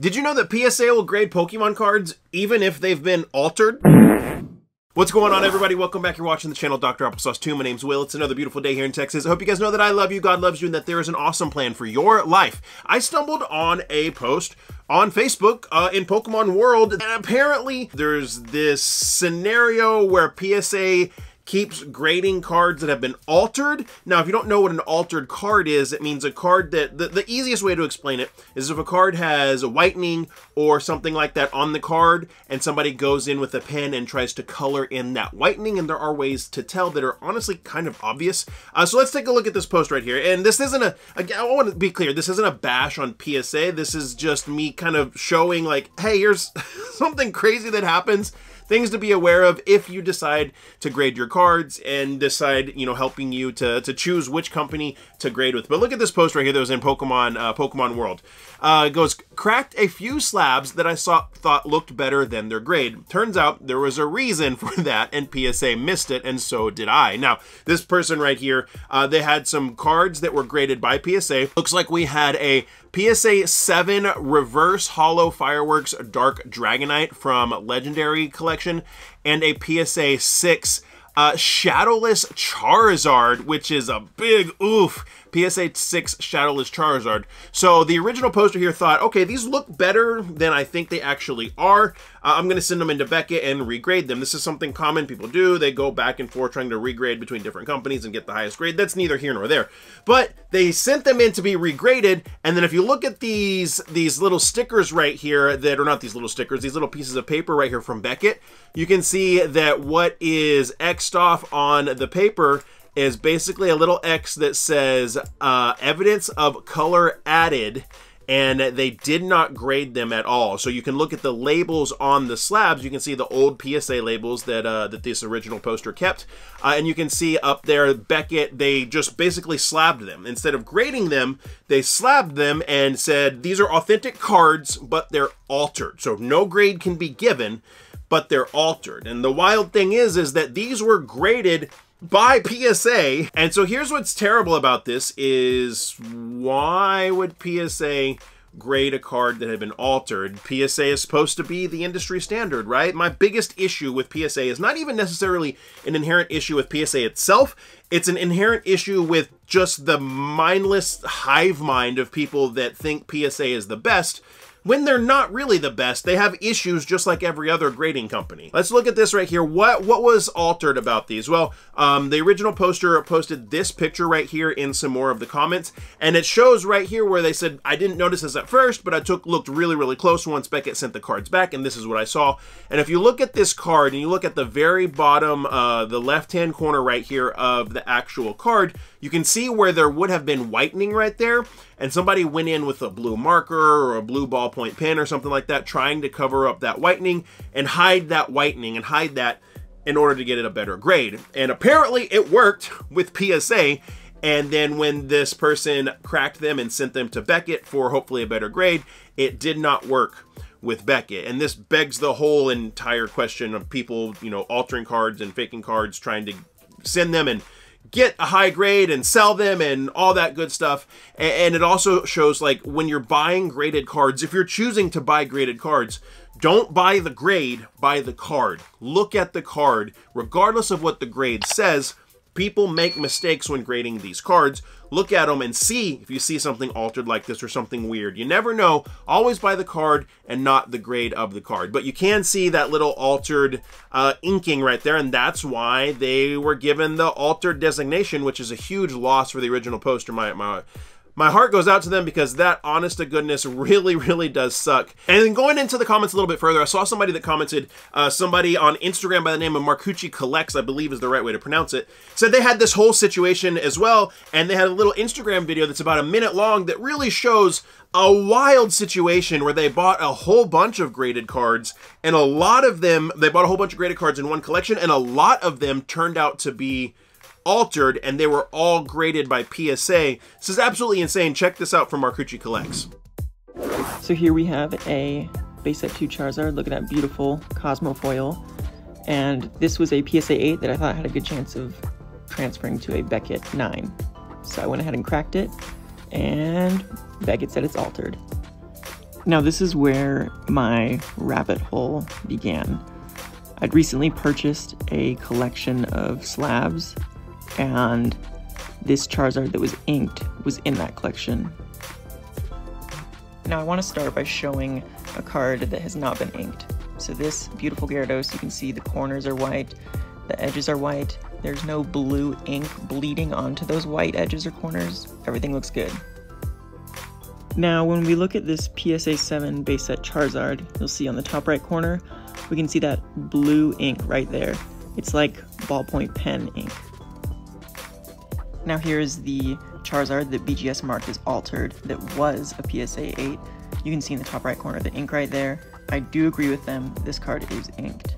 Did you know that PSA will grade Pokemon cards even if they've been altered? What's going on, everybody? Welcome back. You're watching the channel Dr. Applesauce 2. My name's Will. It's another beautiful day here in Texas. I hope you guys know that I love you, God loves you, and that there is an awesome plan for your life. I stumbled on a post on Facebook in Pokemon World, and apparently there's this scenario where PSA keeps grading cards that have been altered. Now, if you don't know what an altered card is, it means a card that, the easiest way to explain it is if a card has a whitening or something like that on the card, and somebody goes in with a pen and tries to color in that whitening, and there are ways to tell that are honestly kind of obvious. So let's take a look at this post right here. And this isn't I want to be clear, this isn't a bash on PSA. This is just me kind of showing like, hey, here's something crazy that happens. Things to be aware of if you decide to grade your cards and decide, you know, helping you to choose which company to grade with. But look at this post right here that was in Pokemon World. It goes, cracked a few slabs that I thought looked better than their grade. Turns out there was a reason for that, and PSA missed it, and so did I. Now, this person right here, they had some cards that were graded by PSA. Looks like we had a PSA 7 Reverse Hollow Fireworks Dark Dragonite from Legendary Collection, and a PSA 6 Shadowless Charizard, which is a big oof. PSA 6 Shadowless Charizard. So the original poster here thought, okay, these look better than I think they actually are. I'm going to send them into Beckett and regrade them. This is something common people do. They go back and forth trying to regrade between different companies and get the highest grade. That's neither here nor there. But they sent them in to be regraded, and then if you look at these little stickers right here that are not these little stickers, these little pieces of paper right here from Beckett, you can see that what is X'd off on the paper is basically a little X that says evidence of color added, and they did not grade them at all. So you can look at the labels on the slabs. You can see the old PSA labels that this original poster kept, and you can see up there Beckett, they just basically slabbed them. Instead of grading them, they slabbed them and said these are authentic cards, but they're altered. So no grade can be given, but they're altered. And the wild thing is that these were graded by PSA. And so here's what's terrible about this is, why would PSA grade a card that had been altered? PSA is supposed to be the industry standard, right? My biggest issue with PSA is not even necessarily an inherent issue with PSA itself. It's an inherent issue with just the mindless hive mind of people that think PSA is the best, when they're not really the best. They have issues just like every other grading company. Let's look at this right here. What was altered about these? Well, the original poster posted this picture right here in some more of the comments, and it shows right here where they said, I didn't notice this at first, but I looked really, really close once Beckett sent the cards back, and this is what I saw. And if you look at this card and you look at the very bottom, the left-hand corner right here of the actual card, you can see where there would have been whitening right there, and somebody went in with a blue marker or a blue ballpoint pen or something like that, trying to cover up that whitening and hide that whitening and hide that in order to get it a better grade. And apparently it worked with PSA. And then when this person cracked them and sent them to Beckett for hopefully a better grade, it did not work with Beckett. And this begs the whole entire question of people, you know, altering cards and faking cards, trying to send them and get a high grade and sell them and all that good stuff. And it also shows, like, when you're buying graded cards, if you're choosing to buy graded cards, don't buy the grade, buy the card. Look at the card. Regardless of what the grade says, people make mistakes when grading these cards. Look at them and see if you see something altered like this or something weird. You never know. Always buy the card and not the grade of the card. But you can see that little altered inking right there, and that's why they were given the altered designation, which is a huge loss for the original poster. My heart goes out to them, because that, honest to goodness, really, really does suck. And then going into the comments a little bit further, I saw somebody that commented, somebody on Instagram by the name of Marcucci Collects, I believe is the right way to pronounce it, said they had this whole situation as well, and they had a little Instagram video that's about a minute long that really shows a wild situation where they bought a whole bunch of graded cards, and a lot of them, they bought a whole bunch of graded cards in one collection, and a lot of them turned out to be altered, and they were all graded by PSA. This is absolutely insane. Check this out from Marcucci Collects. So here we have a base set 2 Charizard. Look at that beautiful Cosmo foil. And this was a PSA 8 that I thought had a good chance of transferring to a Beckett 9. So I went ahead and cracked it, and Beckett said it's altered. Now this is where my rabbit hole began. I'd recently purchased a collection of slabs, and this Charizard that was inked was in that collection. Now I want to start by showing a card that has not been inked. So this beautiful Gyarados, you can see the corners are white, the edges are white, there's no blue ink bleeding onto those white edges or corners. Everything looks good. Now when we look at this PSA 7 base set Charizard, you'll see on the top right corner, we can see that blue ink right there. It's like ballpoint pen ink. Now here's the Charizard that BGS marked as altered that was a PSA 8. You can see in the top right corner the ink right there. I do agree with them, this card is inked.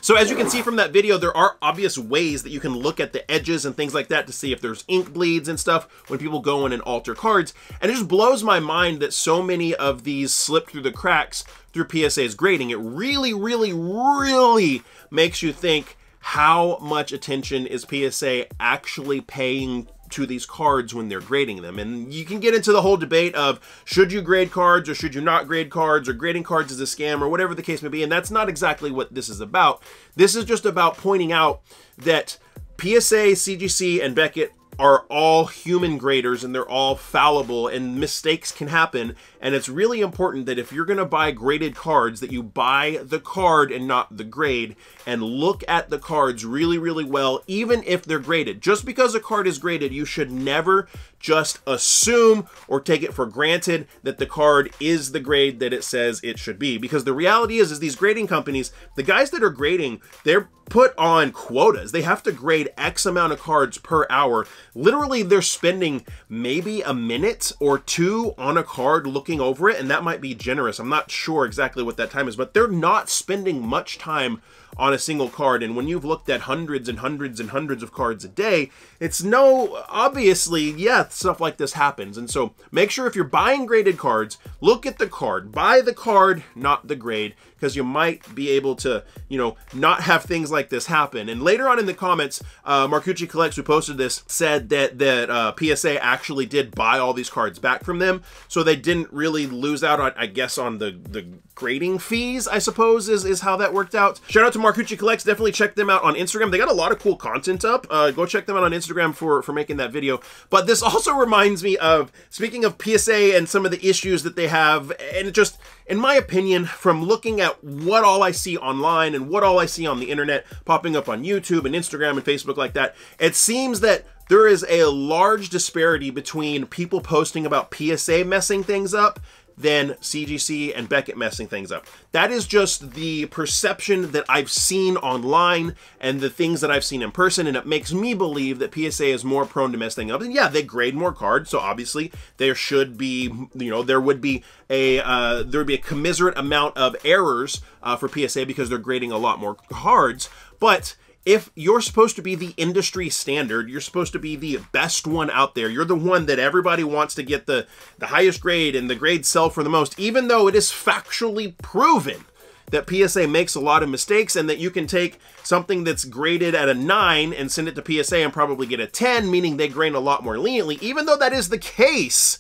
So as you can see from that video, there are obvious ways that you can look at the edges and things like that to see if there's ink bleeds and stuff when people go in and alter cards. And it just blows my mind that so many of these slip through the cracks through PSA's grading. It really, really, really makes you think, how much attention is PSA actually paying to these cards when they're grading them? And you can get into the whole debate of should you grade cards or should you not grade cards, or grading cards is a scam, or whatever the case may be. And that's not exactly what this is about. This is just about pointing out that PSA, CGC, and Beckett are all human graders, and they're all fallible, and mistakes can happen. And it's really important that if you're going to buy graded cards, that you buy the card and not the grade, and look at the cards really, really well, even if they're graded. Just because a card is graded, you should never just assume or take it for granted that the card is the grade that it says it should be. Because the reality is these grading companies, the guys that are grading, they're put on quotas. They have to grade X amount of cards per hour. Literally, they're spending maybe a minute or two on a card looking over it, and that might be generous. I'm not sure exactly what that time is, but they're not spending much time on a single card. And when you've looked at hundreds and hundreds and hundreds of cards a day, it's obviously, yeah, stuff like this happens. And so make sure if you're buying graded cards, look at the card, buy the card, not the grade, because you might be able to, you know, not have things like this happen. And later on in the comments, Marcucci Collects, who posted this, said that PSA actually did buy all these cards back from them, so they didn't really lose out on, I guess, on the grading fees, I suppose, is how that worked out. Shout out to Marcucci Collects. Definitely check them out on Instagram. They got a lot of cool content up. Go check them out on Instagram for making that video. But this also reminds me of, speaking of PSA and some of the issues that they have, and it just, in my opinion, from looking at what all I see online and what all I see on the internet popping up on YouTube and Instagram and Facebook like that, it seems that there is a large disparity between people posting about PSA messing things up than CGC and Beckett messing things up. That is just the perception that I've seen online and the things that I've seen in person, and it makes me believe that PSA is more prone to mess things up. And yeah, they grade more cards, so obviously there should be, you know, there would be a commiserate amount of errors for PSA because they're grading a lot more cards. But if you're supposed to be the industry standard, you're supposed to be the best one out there, you're the one that everybody wants to get the highest grade and the grades sell for the most, even though it is factually proven that PSA makes a lot of mistakes and that you can take something that's graded at a 9 and send it to PSA and probably get a 10, meaning they grade a lot more leniently. Even though that is the case,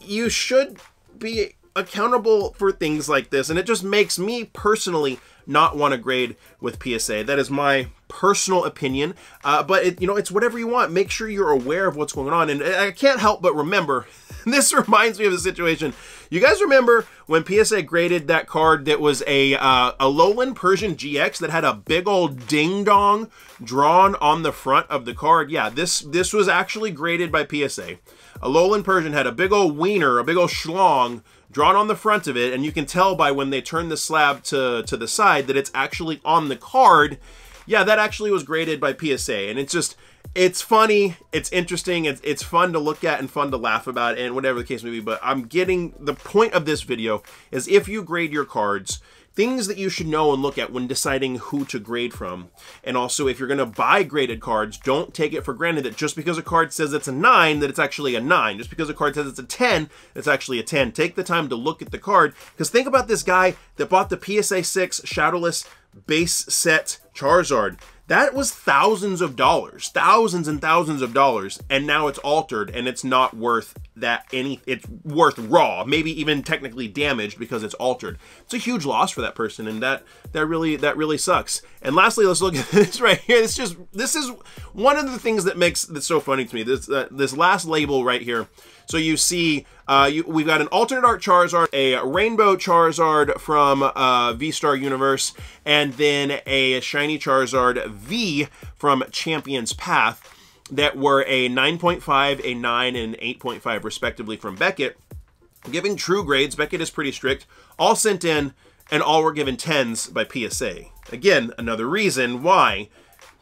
you should be accountable for things like this, and it just makes me personally not want to grade with PSA. That is my personal opinion, but it's whatever you want. Make sure you're aware of what's going on. And I can't help but remember, this reminds me of a situation. You guys remember when PSA graded that card that was a Alolan Persian GX that had a big old ding dong drawn on the front of the card? Yeah, this was actually graded by PSA. Alolan Persian had a big old wiener, a big old schlong drawn on the front of it, and you can tell by when they turn the slab to the side that it's actually on the card. Yeah, that actually was graded by PSA, and it's funny, it's interesting, it's fun to look at and fun to laugh about, and whatever the case may be. But I'm getting the point of this video is, if you grade your cards, things that you should know and look at when deciding who to grade from. And also, if you're going to buy graded cards, don't take it for granted that just because a card says it's a 9, that it's actually a 9. Just because a card says it's a 10, it's actually a 10. Take the time to look at the card, because think about this guy that bought the PSA 6 Shadowless base set Charizard. That was thousands of dollars, thousands and thousands of dollars, and now it's altered and it's not worth that it's worth raw, maybe even technically damaged because it's altered. It's a huge loss for that person, and that really sucks. And lastly, let's look at this right here. This is one of the things that makes this so funny to me. This last label right here. So you see, we've got an alternate art Charizard, a rainbow Charizard from V-Star Universe, and then a shiny Charizard V from Champion's Path that were a 9.5, a 9, and an 8.5 respectively from Beckett, giving true grades. Beckett is pretty strict. All sent in, and all were given 10s by PSA. Again, another reason why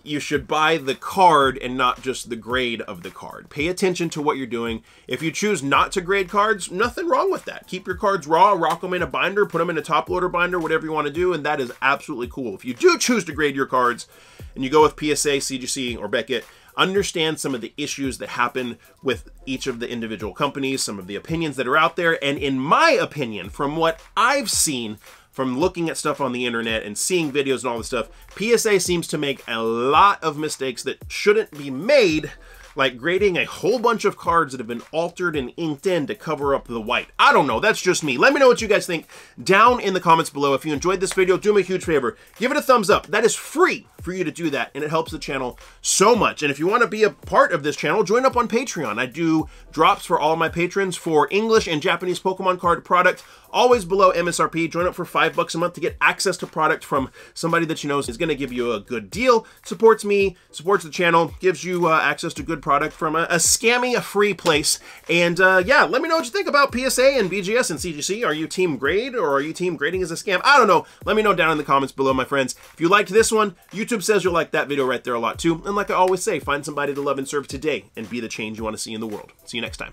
you should buy the card and not just the grade of the card. Pay attention to what you're doing. If you choose not to grade cards, nothing wrong with that. Keep your cards raw, rock them in a binder, put them in a top loader binder, whatever you want to do, and that is absolutely cool. If you do choose to grade your cards and you go with PSA, CGC, or Beckett, understand some of the issues that happen with each of the individual companies, some of the opinions that are out there, and in my opinion, from what I've seen, from looking at stuff on the internet and seeing videos and all this stuff, PSA seems to make a lot of mistakes that shouldn't be made, like grading a whole bunch of cards that have been altered and inked in to cover up the white. I don't know, that's just me. Let me know what you guys think down in the comments below. If you enjoyed this video, do me a huge favor. Give it a thumbs up. That is free for you to do that, and it helps the channel so much. And if you want to be a part of this channel, join up on Patreon. I do drops for all of my patrons for English and Japanese Pokemon card product, always below MSRP. Join up for $5 a month to get access to product from somebody that you know is going to give you a good deal. Supports me, supports the channel, gives you access to good product from a scammy, free place. And yeah, let me know what you think about PSA and BGS and CGC. Are you team grade, or are you team grading as a scam? I don't know. Let me know down in the comments below, my friends. If you liked this one, YouTube says you'll like that video right there a lot too. And like I always say, find somebody to love and serve today and be the change you want to see in the world. See you next time.